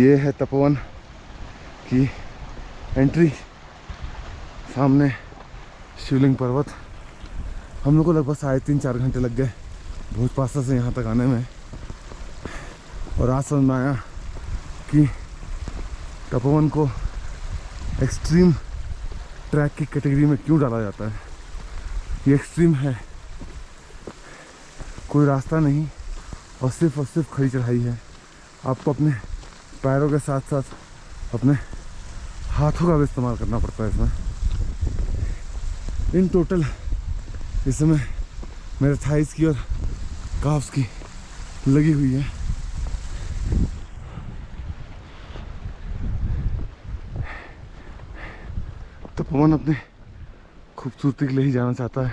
ये है तपोवन की एंट्री। सामने शिवलिंग पर्वत। हम लोग को लगभग 3.5-4 घंटे लग गए भोजपासा से यहाँ तक आने में। और आज समझ में आया कि तपोवन को एक्सट्रीम ट्रैक की कैटेगरी में क्यों डाला जाता है। ये एक्सट्रीम है, कोई रास्ता नहीं और सिर्फ खड़ी चढ़ाई है। आपको अपने पैरों के साथ साथ अपने हाथों का भी इस्तेमाल करना पड़ता है इसमें। इन टोटल इस समय मेरे थाइस की और काफ्स की लगी हुई है। तपोवन अपने खूबसूरती के लिए ही जाना चाहता है।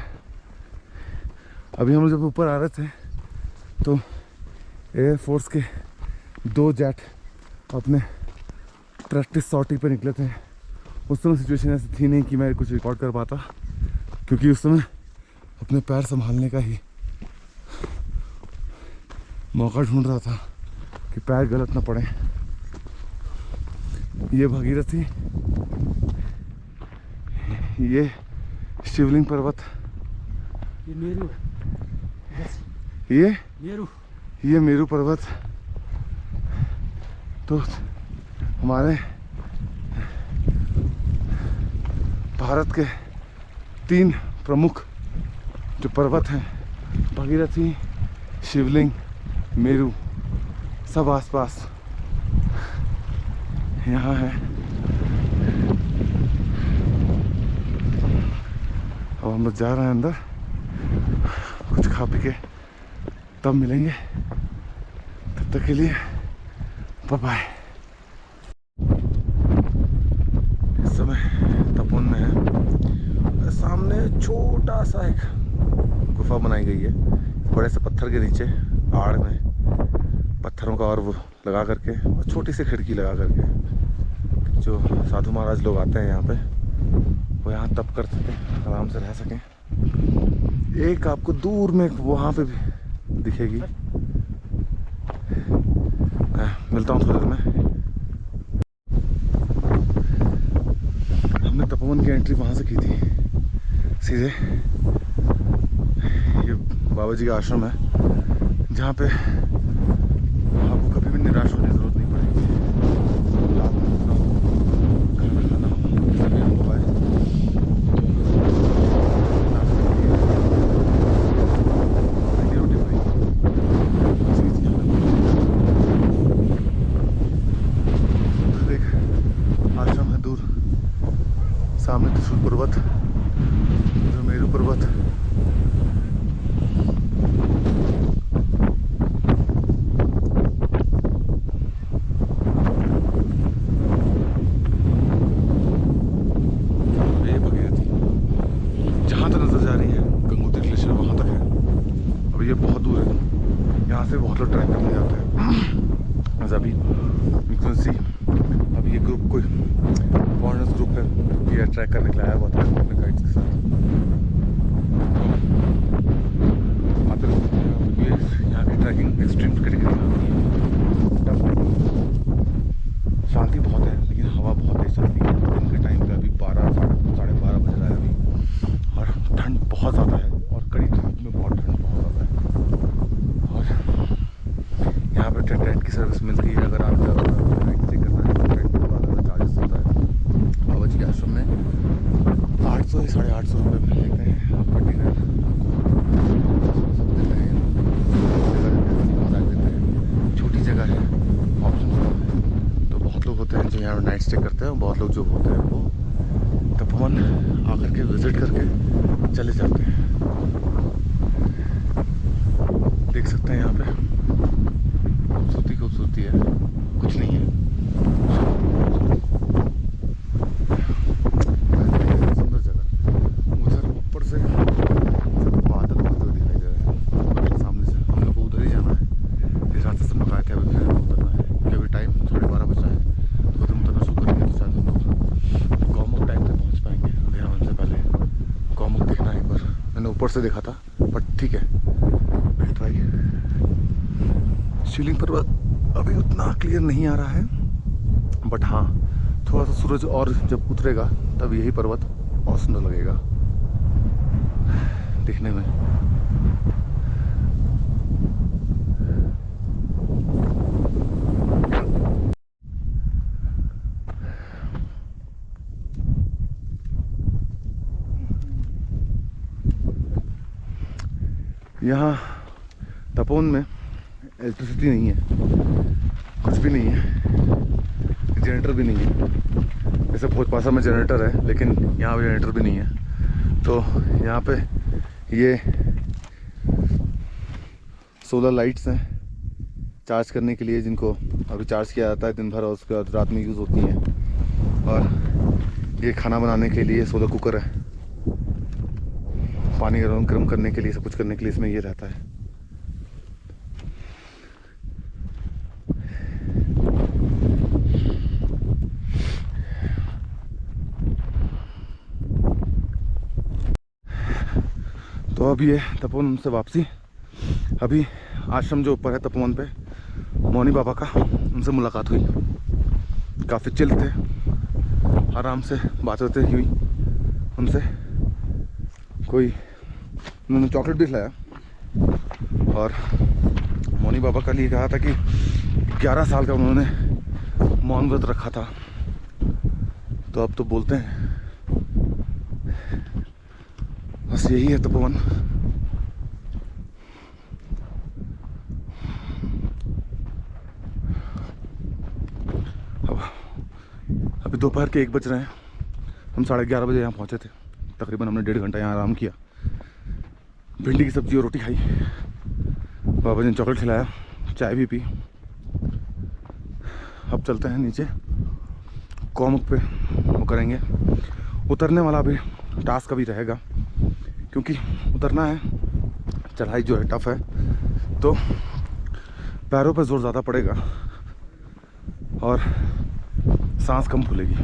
अभी हम लोग जब ऊपर आ रहे थे तो एयरफोर्स के 2 जेट अपने प्रैक्टिस सॉर्टी पे निकले थे। उस समय सिचुएशन ऐसी थी नहीं कि मैं कुछ रिकॉर्ड कर पाता, क्योंकि उस समय अपने पैर संभालने का ही मौका ढूंढ रहा था कि पैर गलत ना पड़े। ये भगीरथी, ये शिवलिंग पर्वत, ये मेरू, ये मेरू पर्वत। तो हमारे भारत के 3 प्रमुख जो पर्वत हैं, भगीरथी, शिवलिंग, मेरू, सब आसपास यहाँ है। अब हम लोग जा रहे हैं अंदर, कुछ खा पी के तब मिलेंगे। तब तक के लिए बाय बाय। इस समय तपोवन में है। सामने छोटा सा एक गुफा बनाई गई है बड़े से पत्थर के नीचे, आड़ में पत्थरों का और वो लगा करके, और छोटी सी खिड़की लगा करके। जो साधु महाराज लोग आते हैं यहाँ पे, वो यहाँ तप कर सकें, आराम से रह सकें। एक आपको दूर में वहाँ पे भी दिखेगी। मिलता हूँ थोड़ी देर में। हमने तपोवन की एंट्री वहाँ से की थी सीधे। ये बाबा जी का आश्रम है जहाँ पे आपको कभी भी निराश होने की जरूरत नहीं पड़ेगी। रात में रुकना हो, खाना खाना हो, सभी हमको आए रोटी भाई देख। आश्रम है दूर, सामने त्रिशूल पर्वत, जो मेरू पर्वत। जहाँ तक नजर जा रही है गंगोत्री ग्लेशियर वहाँ तक है। अब ये बहुत दूर है, यहाँ से बहुत लोग ट्रैक करने जाते हैं। अभी अभी ये ग्रुप कोई फॉरेनर्स ग्रुप है, ये ट्रैक करने के लिए आया हुआ था अपने गाइड्स के साथ। आते लोग ये यहाँ की ट्रैकिंग एक्सट्रीम कैटेगरी में होती है। शांति बहुत है, लेकिन हवा बहुत तेज चलती है। दिन के टाइम पे अभी 12-12:30 बज रहा है अभी, और ठंड बहुत ज़्यादा है, और कड़ी धूप में बहुत ठंड बहुत ज़्यादा है। और यहाँ पर टेंट की सर्विस मिलती है। अगर आप ज़्यादा नाइट स्टे करना है तो टेंट का ज़्यादा चार्जेस होता है। बाबा जी के आश्रम में 800 या 850 रुपये में लेते हैं आपका डिनर। छोटी जगह है, ऑप्शन कम है, तो बहुत लोग होते हैं जो यहाँ नाइट स्टे करते हैं, और बहुत लोग जो होते हैं वो तपोवन आकर के विज़िट करके चले जाते हैं। देख सकते हैं यहाँ पे खूबसूरती है, कुछ नहीं है। सुंदर जगह। उधर ऊपर से बादल बहुत दिखाई दे रहे हैं सामने से। हम लोग को उधर ही जाना है। इस रास्ते से हम लोग आए थे, अभी फिर उतरना है क्योंकि अभी टाइम 12:30 बज रहा है। तो उधर उतरना शुरू करेंगे तो शायद हम लोग गौमुख टाइम से पहुँच पाएंगे। अंधेरा होने से पहले गौमुख देखना है एक बार। मैंने ऊपर से देखा था, बट ठीक है, विल ट्राई। शिवलिंग पर्वत अभी उतना क्लियर नहीं आ रहा है, बट हाँ, थोड़ा सा सूरज और जब उतरेगा तब यही पर्वत और सुंदर लगेगा दिखने में। यहाँ तपोवन में इलेक्ट्रिसिटी नहीं है, कुछ भी नहीं है, जनरेटर भी नहीं है। जैसे भोजपासा में जनरेटर है, लेकिन यहाँ पे जनरेटर भी नहीं है। तो यहाँ पे ये सोलर लाइट्स हैं चार्ज करने के लिए, जिनको अभी चार्ज किया जाता है दिन भर और उसके बाद रात में यूज़ होती हैं। और ये खाना बनाने के लिए सोलर कुकर है, पानी गर्म करने के लिए, सब कुछ करने के लिए इसमें ये रहता है। तो अब ये तपोवन से वापसी। अभी आश्रम जो ऊपर है तपोवन पे, मौनी बाबा का, उनसे मुलाकात हुई। काफ़ी चिल थे, आराम से बातें हुई उनसे। उन्होंने चॉकलेट भी खिलाया और मौनी बाबा का लिए कहा था कि 11 साल का उन्होंने मौन व्रत रखा था। तो अब तो बोलते हैं। बस यही है तपोवन। अभी दोपहर के 1 बज रहे हैं। हम 11:30 बजे यहाँ पहुँचे थे। तकरीबन हमने 1.5 घंटा यहाँ आराम किया, भिंडी की सब्जी और रोटी खाई, बाबा जी ने चॉकलेट खिलाया, चाय भी पी। अब चलते हैं नीचे कौमुक पे, वो करेंगे। उतरने वाला भी टास्क अभी रहेगा, क्योंकि उतरना है, चढ़ाई जो है टफ है, तो पैरों पे जोर ज़्यादा पड़ेगा और सांस कम फूलेगी।